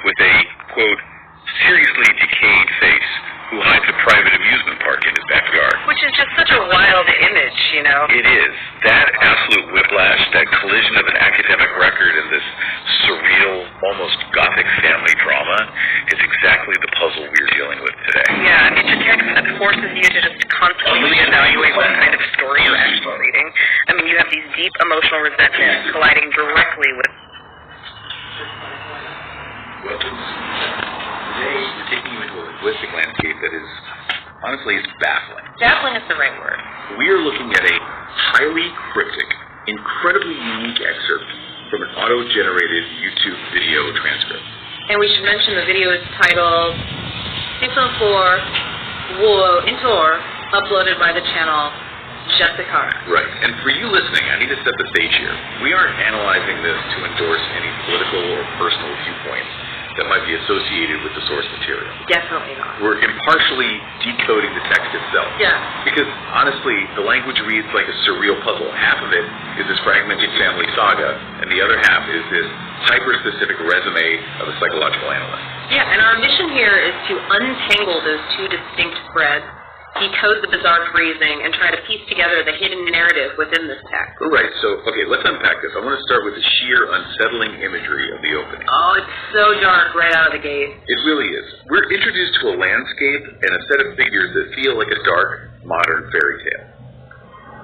with a, quote, seriously decayed face who hides a private amusement park in his backyard. Which is just such a wild image, you know? It is. That absolute whiplash, that collision of an academic record and this surreal, almost gothic family drama is exactly the puzzle we're dealing with today. Yeah, it's a text that forces you to just constantly reevaluate what kind of story you're actually reading. I mean, you have these deep emotional resentments colliding directly with... Weapons. Today, we're taking you into a linguistic landscape that is, honestly, it's baffling. Baffling is the right word. We are looking at a highly cryptic, incredibly unique excerpt from an auto-generated YouTube video transcript. And we should mention the video is titled 𝗗𝗶𝘀𝗀𝗺𝗺, uploaded by the channel 𝗗𝗶𝘀𝗀𝗺. Right. And for you listening, I need to set the stage here. We aren't analyzing this to endorse any political or personal viewpoints that might be associated with the source material. Definitely not. We're impartially decoding the text itself. Yeah. Because, honestly, the language reads like a surreal puzzle. Half of it is this fragmented family saga, and the other half is this hyper-specific resume of a psychological analyst. Yeah, and our mission here is to untangle those two distinct threads, decode the bizarre phrasing, and try to piece together the hidden narrative within this text. Right, so, okay, let's unpack this. I want to start with the sheer unsettling imagery of the opening. Oh, it's so dark right out of the gate. It really is. We're introduced to a landscape and a set of figures that feel like a dark, modern fairy tale.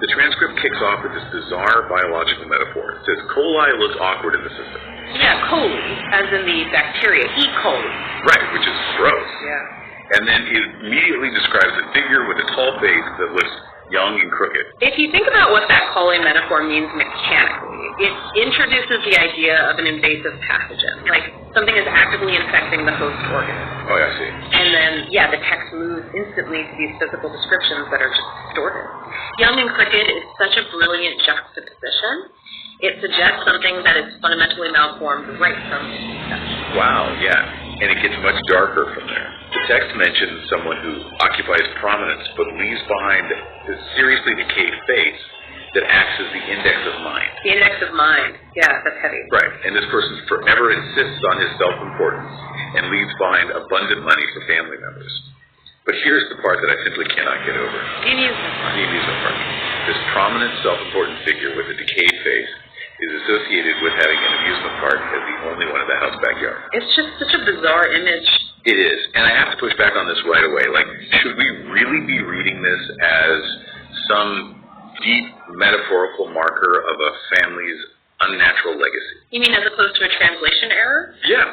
The transcript kicks off with this bizarre biological metaphor. It says, coli looks awkward in the system. Yeah, coli, as in the bacteria, E. coli. Right, which is gross. Yeah. And then it immediately describes a figure with a tall face that looks young and crooked. If you think about what that coli metaphor means mechanically, it introduces the idea of an invasive pathogen, like something is actively infecting the host organism. Oh, yeah, I see. And then, yeah, the text moves instantly to these physical descriptions that are just distorted. Young and crooked is such a brilliant juxtaposition. It suggests something that is fundamentally malformed right from its inception. Wow, yeah. And it gets much darker from there. The text mentions someone who occupies prominence but leaves behind this seriously decayed face that acts as the index of mind. The index of mind. Yeah, that's heavy. Right. And this person forever insists on his self-importance and leaves behind abundant money for family members. But here's the part that I simply cannot get over. The amusement park. The amusement park. This prominent, self-important figure with a decayed face is associated with having an amusement park as the only one in the house backyard. It's just such a bizarre image. It is. And I have to push back on this right away. Like, should we really be reading this as some deep metaphorical marker of a family's unnatural legacy? You mean as opposed to a translation error? Yeah.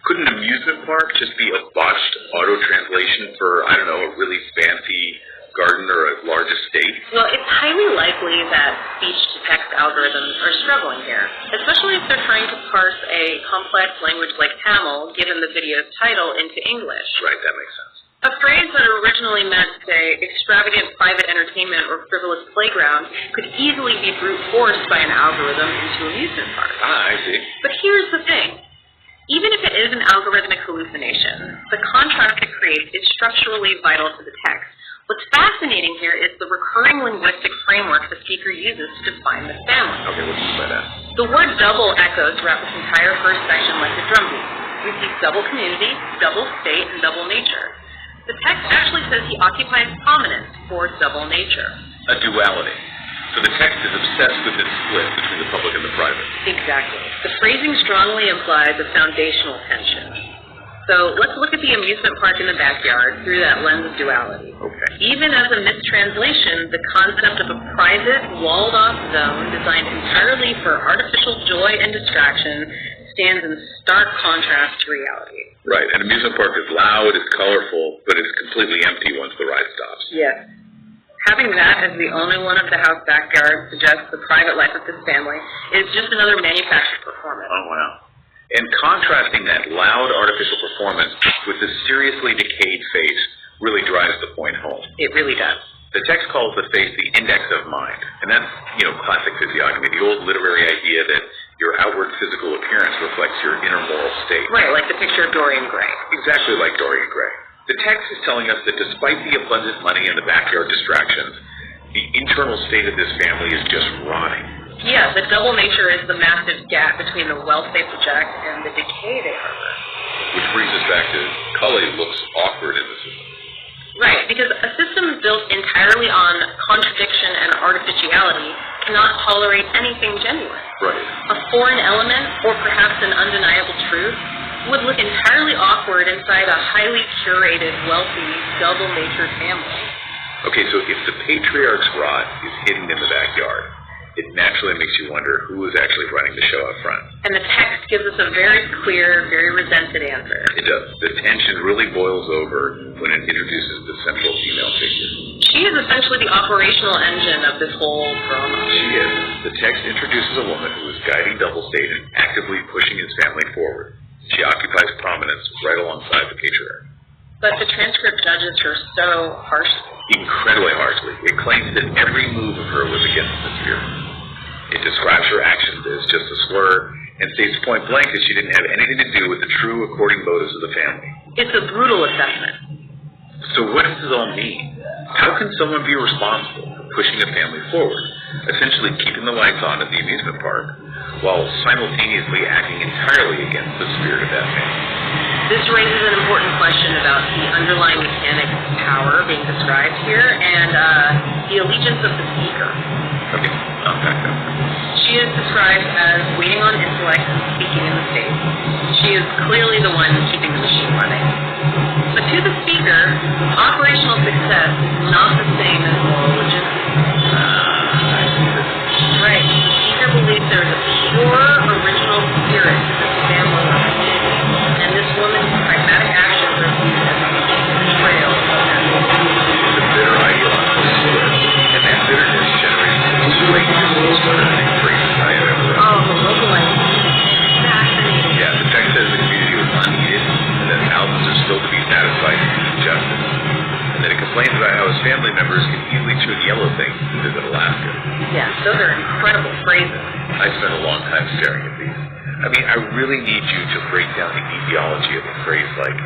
Could an amusement park just be a botched auto-translation for, I don't know, a really fancy garden or a large estate? Well, it's highly likely that speech-to-text algorithms are struggling here, especially if they're trying to parse a complex language like Tamil, given the video's title, into English. Right, that makes sense. A phrase that originally meant, say, extravagant private entertainment or frivolous playground could easily be brute forced by an algorithm into amusement park. Ah, I see. But here's the thing. Even if it is an algorithmic hallucination, the contrast it creates is structurally vital to the text. What's fascinating here is the recurring linguistic framework the speaker uses to define the family. Okay, what do you mean by that? The word double echoes throughout this entire first section like a drumbeat. We see double community, double state, and double nature. The text actually says he occupies prominence for double nature. A duality. So the text is obsessed with this split between the public and the private. Exactly. The phrasing strongly implies a foundational tension. So let's look at the amusement park in the backyard through that lens of duality. Okay. Even as a mistranslation, the concept of a private, walled-off zone designed entirely for artificial joy and distraction stands in stark contrast to reality. Right. An amusement park is loud, it's colorful, but it's completely empty once the ride stops. Yes. Having that as the only one of the house backyard suggests the private life of this family is just another manufactured performance. Oh, wow. And contrasting that loud artificial performance with the seriously decayed face really drives the point home. It really does. The text calls the face the index of mind. And that's, classic physiognomy, the old literary idea that your outward physical appearance reflects your inner moral state. Right, like the picture of Dorian Gray. Exactly like Dorian Gray. The text is telling us that despite the abundant money and the backyard distractions, the internal state of this family is just rotting. Yeah, the double nature is the massive gap between the wealth they project and the decay they harbor. Which brings us back to 𝗗𝗊 looks awkward in the system. Right, because a system built entirely on contradiction and artificiality cannot tolerate anything genuine. Right. A foreign element, or perhaps an undeniable truth, would look entirely awkward inside a highly curated, wealthy, double-natured family. Okay, so if the patriarch's rot is hidden in the backyard, it naturally makes you wonder who is actually running the show up front. And the text gives us a very clear, very resented answer. It does. The tension really boils over when it introduces the central female figure. She is essentially the operational engine of this whole drama. She is. The text introduces a woman who is guiding double state and actively pushing his family forward. She occupies prominence right alongside the patriarch. But the transcript judges her so harshly. Incredibly harshly. It claims that every move of her was against the spirit. It describes her actions as just a slur and states point blank that she didn't have anything to do with the true according motives of the family. It's a brutal assessment. So what does this all mean? How can someone be responsible for pushing a family forward, essentially keeping the lights on at the amusement park, while simultaneously acting entirely against the spirit of that family? This raises an important question about the underlying mechanics of power being described here and the allegiance of the speaker. Okay, I'll back up. She is described as waiting on intellect and speaking in the state. She is clearly the one keeping the machine running. But to the speaker, operational success is not the same as moral legitimacy. Right. The speaker believes there is a pure, original spirit to this family or community, and this woman's pragmatic actions are viewed as a betrayal of that. It's a bitter ideological split, and that bitterness generates the strangest, most unnerving phrases I have ever read. Oh, the localizing. Fascinating. Yeah, the text says the community was unneeded, and that thousands are still to be satisfied and seeking justice. And then it complains about how his family members can easily tune yellow things to visit Alaska. Yeah, those are incredible phrases. I spent a long time staring at these. I mean, I really need you to break down the etiology of a phrase like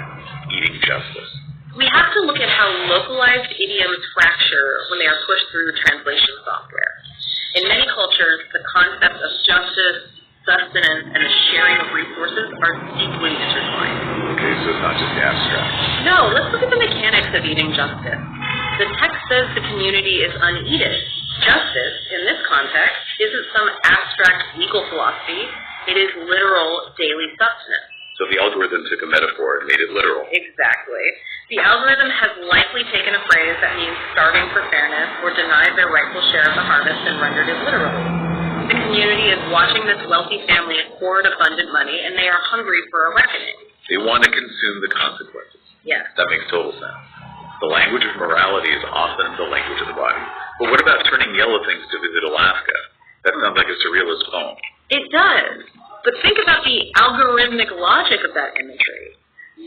eating justice. We have to look at how localized idioms fracture when they are pushed through translation software. In many cultures, the concepts of justice, sustenance, and the sharing of resources are deeply intertwined. Okay, so it's not just abstract. No, let's look at the mechanics of eating justice. The text says the community is uneaten. Justice, in this context, isn't some abstract legal philosophy. It is literal daily sustenance. So the algorithm took a metaphor and made it literal. Exactly. The algorithm has likely taken a phrase that means starving for fairness or denied their rightful share of the harvest and rendered it literally. The community is watching this wealthy family hoard abundant money, and they are hungry for a reckoning. They want to consume the consequences. Yes. That makes total sense. The language of morality is often the language of the body. But what about turning yellow things to visit Alaska? That sounds like a surrealist poem. It does. But think about the algorithmic logic of that imagery.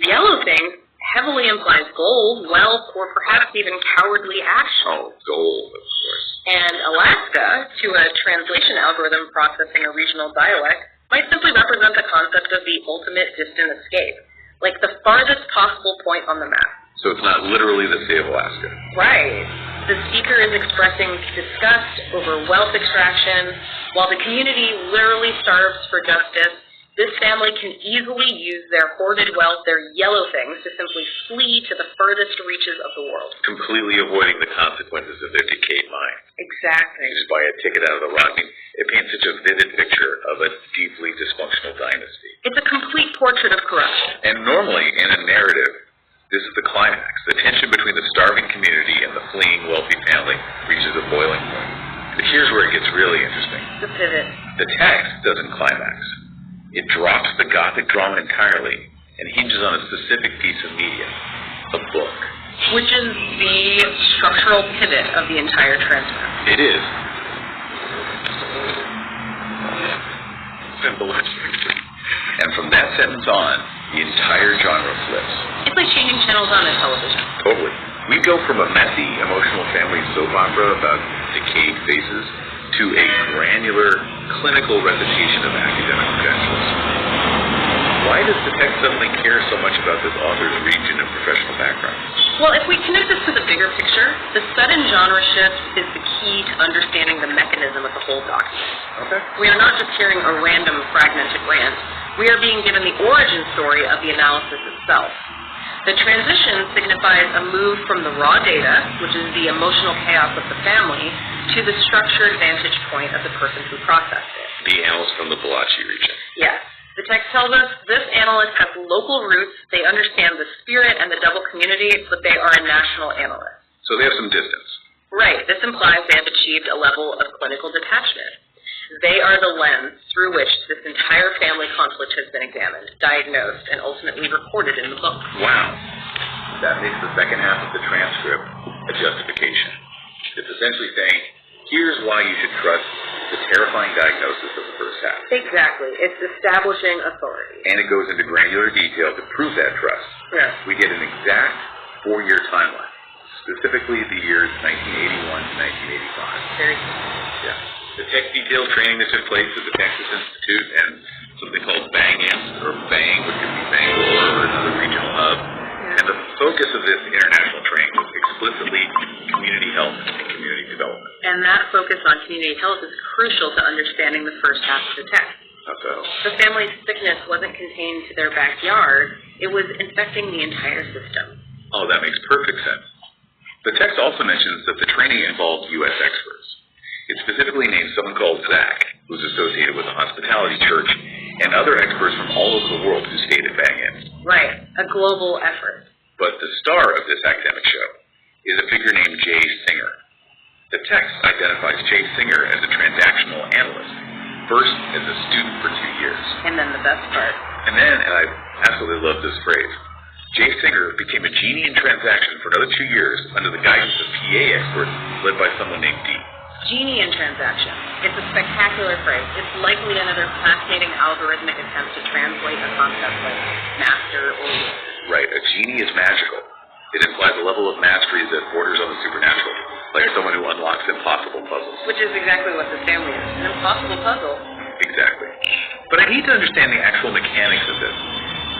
Yellow things heavily implies gold, wealth, or perhaps even cowardly action. Oh, gold, of course. And Alaska, to a translation algorithm processing a regional dialect, might simply represent the concept of the ultimate distant escape, like the farthest possible point on the map. So it's not literally the Sea of Alaska. Right. The speaker is expressing disgust over wealth extraction. While the community literally starves for justice, this family can easily use their hoarded wealth, their yellow things, to simply flee to the furthest reaches of the world. Completely avoiding the consequences of their decayed mind. Exactly. You just buy a ticket out of the rock. I mean, it paints such a vivid picture of a deeply dysfunctional dynasty. It's a complete portrait of corruption. And normally, in a narrative, this is the climax. The tension between the starving community and the fleeing wealthy family reaches a boiling point. But here's where it gets really interesting. The pivot. The text doesn't climax. It drops the Gothic drama entirely and hinges on a specific piece of media, a book. Which is the structural pivot of the entire transcript. It is. Symbolistic. And from that sentence on, the entire genre flips. It's like changing channels on a television. Totally. We go from a messy, emotional family soap opera about decayed faces to a granular, clinical recitation of academic credentials. Why does the text suddenly care so much about this author's region and professional background? Well, if we connect this to the bigger picture, the sudden genre shift is the key to understanding the mechanism of the whole document. Okay. We are not just hearing a random fragmented rant. We are being given the origin story of the analysis itself. The transition signifies a move from the raw data, which is the emotional chaos of the family, to the structured vantage point of the person who processed it. The analyst from the 𝗗𝗶𝘀𝗀𝗃 region. Yes. The text tells us this analyst has local roots, they understand the spirit and the double community, but they are a national analyst. So they have some distance. Right. This implies they have achieved a level of clinical detachment. They are the lens through which this entire family conflict has been examined, diagnosed, and ultimately recorded in the book. Wow. That makes the second half of the transcript a justification. It's essentially saying, here's why you should trust the terrifying diagnosis of the first half. Exactly. It's establishing authority. And it goes into granular detail to prove that trust. Yes. We get an exact 4-year timeline, specifically the years 1981 to 1985. Very good. Yeah. The text detail training that's in place at the Texas Institute and something called BANG, or BANG, which could be Bangalore or another regional hub. Yeah. And the focus of this international training was explicitly community health and community development. And that focus on community health is crucial to understanding the first half of the text. How so? The family's sickness wasn't contained to their backyard. It was infecting the entire system. Oh, that makes perfect sense. The text also mentions that the training involved U.S. experts. It specifically names someone called Zach, who's associated with the hospitality church, and other experts from all over the world who stayed at Bang. Right, a global effort. But the star of this academic show is a figure named Jay Singer. The text identifies Jay Singer as a transactional analyst, first as a student for 2 years. And then the best part. And then, and I absolutely love this phrase, Jay Singer became a genie in transaction for another 2 years under the guidance of PA experts led by someone named Dee. Genie in transaction. It's a spectacular phrase. It's likely another fascinating algorithmic attempt to translate a concept like master or wizard. Right, a genie is magical. It implies a level of mastery that borders on the supernatural, like someone who unlocks impossible puzzles. Which is exactly what this family is, an impossible puzzle. Exactly. But I need to understand the actual mechanics of this.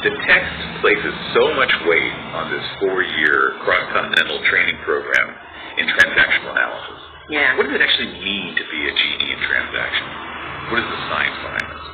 The text places so much weight on this 4-year cross-continental training program in transactional analysis. Yeah. What does it actually mean to be a genie in transaction? What is the science behind this?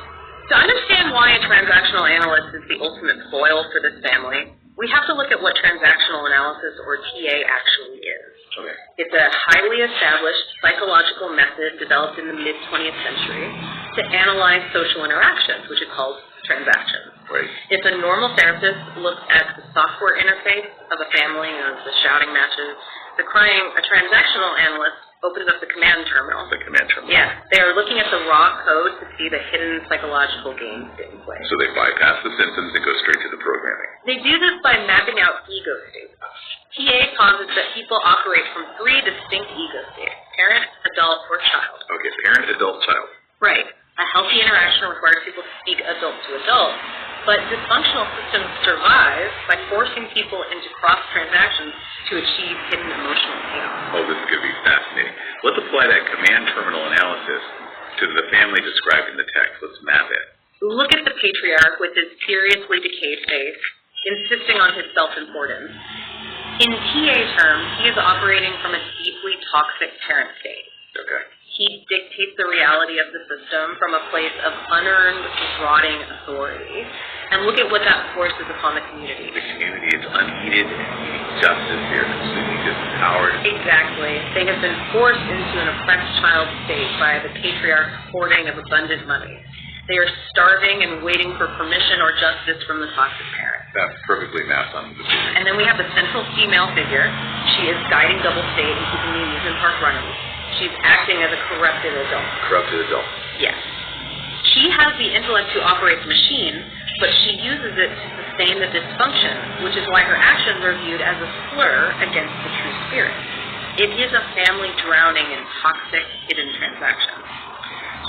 To understand why a transactional analyst is the ultimate foil for this family, we have to look at what transactional analysis, or TA, actually is. Okay. It's a highly established psychological method developed in the mid-20th century to analyze social interactions, which is called transactions. Right. If a normal therapist looks at the software interface of a family, the shouting matches, the crying, a transactional analyst opens up the command terminal. The command terminal. Yeah, they are looking at the raw code to see the hidden psychological games taking place. So they bypass the symptoms and go straight to the programming. They do this by mapping out ego states. TA posits that people operate from 3 distinct ego states: parent, adult, or child. Okay, parent, adult, child. Right. A healthy interaction requires people to speak adult to adult, but dysfunctional systems survive by forcing people into cross-transactions to achieve hidden emotional chaos. Oh, this is going to be fascinating. Let's apply that command terminal analysis to the family described in the text. Let's map it. Look at the patriarch with his seriously decayed face, insisting on his self-importance. In TA terms, he is operating from a deeply toxic parent state. Okay. He dictates the reality of the system from a place of unearned, rotting authority. And look at what that forces upon the community. The community is unneeded and needing justice. They are completely disempowered. Exactly. They have been forced into an oppressed child state by the patriarch's hoarding of abundant money. They are starving and waiting for permission or justice from the toxic parent. That's perfectly mapped on the picture. And then we have the central female figure. She is guiding double state and keeping the amusement park running. She's acting as a corrupted adult. Corrupted adult. Yes. She has the intellect to operate the machine, but she uses it to sustain the dysfunction, which is why her actions are viewed as a slur against the true spirit. It is a family drowning in toxic, hidden transactions.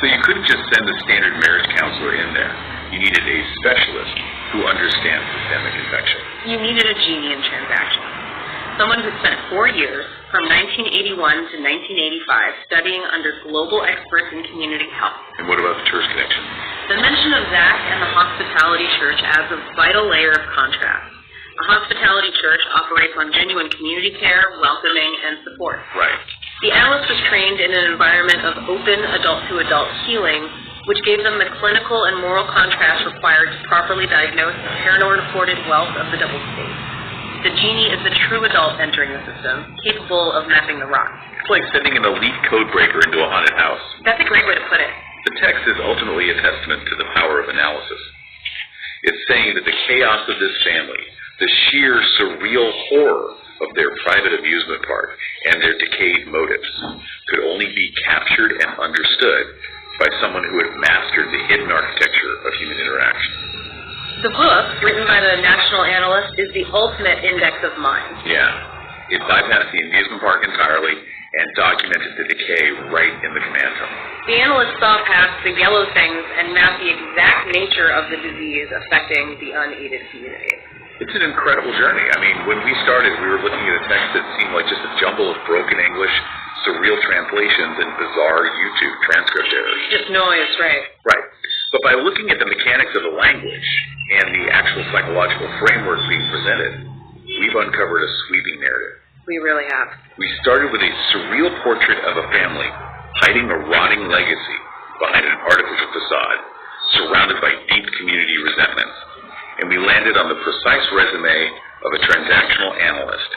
So you couldn't just send a standard marriage counselor in there. You needed a specialist who understands systemic infection. You needed a genie in transactions. Someone who spent 4 years, from 1981 to 1985, studying under global experts in community health. And what about the church connection? The mention of Zach and the hospitality church adds a vital layer of contrast. A hospitality church operates on genuine community care, welcoming, and support. Right. The analyst was trained in an environment of open adult-to-adult healing, which gave them the clinical and moral contrast required to properly diagnose the paranoid-afforded wealth of the double state. The genie is the true adult entering the system, capable of mapping the rocks. It's like sending an elite code breaker into a haunted house. That's a great way to put it. The text is ultimately a testament to the power of analysis. It's saying that the chaos of this family, the sheer surreal horror of their private amusement park and their decayed motives, could only be captured and understood by someone who had mastered the hidden architecture of human interaction. The book, written by the national analyst, is the ultimate index of mind. Yeah. It bypassed the amusement park entirely and documented the decay right in the command tunnel. The analyst saw past the yellow things and mapped the exact nature of the disease affecting the unaided community. It's an incredible journey. I mean, when we started, we were looking at a text that seemed like just a jumble of broken English, surreal translations, and bizarre YouTube transcript errors. Just noise, right? Right. But by looking at the mechanics of the language and the actual psychological framework being presented, we've uncovered a sweeping narrative. We really have. We started with a surreal portrait of a family hiding a rotting legacy behind an artificial facade, surrounded by deep community resentments. And we landed on the precise resume of a transactional analyst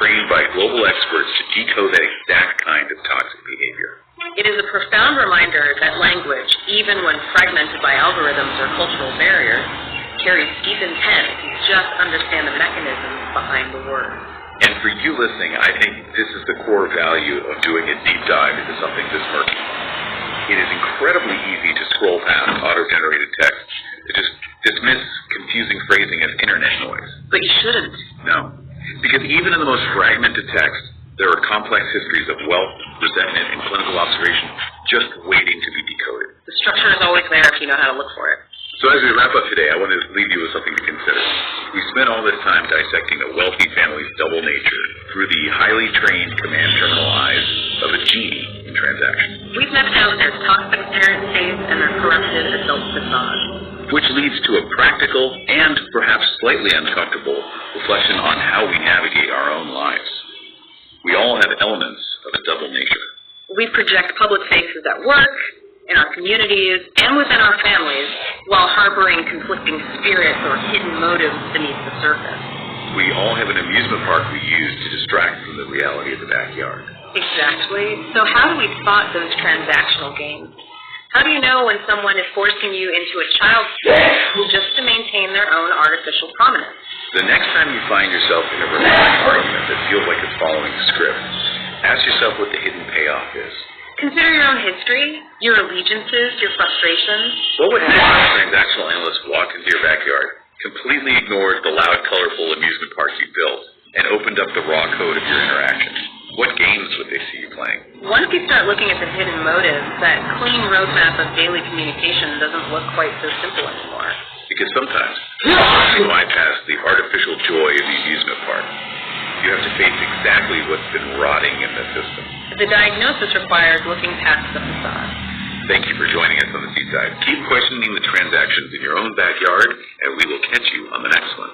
trained by global experts to decode that exact kind of toxic behavior. It is a profound reminder that language, even when fragmented by algorithms or cultural barriers, carries deep intent if you just understand the mechanisms behind the words. And for you listening, I think this is the core value of doing a deep dive into something this murky. It is incredibly easy to scroll past auto-generated text to just dismiss confusing phrasing as internet noise. But you shouldn't. No. Because even in the most fragmented text, there are complex histories of wealth, resentment, and clinical observation just waiting to be decoded. The structure is always there if you know how to look for it. So as we wrap up today, I want to leave you with something to consider. We spent all this time dissecting a wealthy family's double nature through the highly trained command terminal eyes of a genie in transaction. We've mapped out their toxic parent states and their corrupted adult facade. Which leads to a practical and perhaps slightly uncomfortable reflection on how we navigate our own lives. We all have elements of a double nature. We project public faces at work, in our communities, and within our families, while harboring conflicting spirits or hidden motives beneath the surface. We all have an amusement park we use to distract from the reality of the backyard. Exactly. So how do we spot those transactional games? How do you know when someone is forcing you into a child's play just to maintain their own artificial prominence? The next time you find yourself in a romantic argument that feels like it's following a script, ask yourself what the hidden payoff is. Consider your own history, your allegiances, your frustrations. What would happen if a transactional analyst walked into your backyard, completely ignored the loud, colorful amusement park you built, and opened up the raw code of your interaction? What games would they see you playing? Once you start looking at the hidden motives, that clean roadmap of daily communication doesn't look quite so simple anymore. Because sometimes you bypass the artificial joy of the amusement park. You have to face exactly what's been rotting in the system. The diagnosis requires looking past the facade. Thank you for joining us on the Seaside. Keep questioning the transactions in your own backyard, and we will catch you on the next one.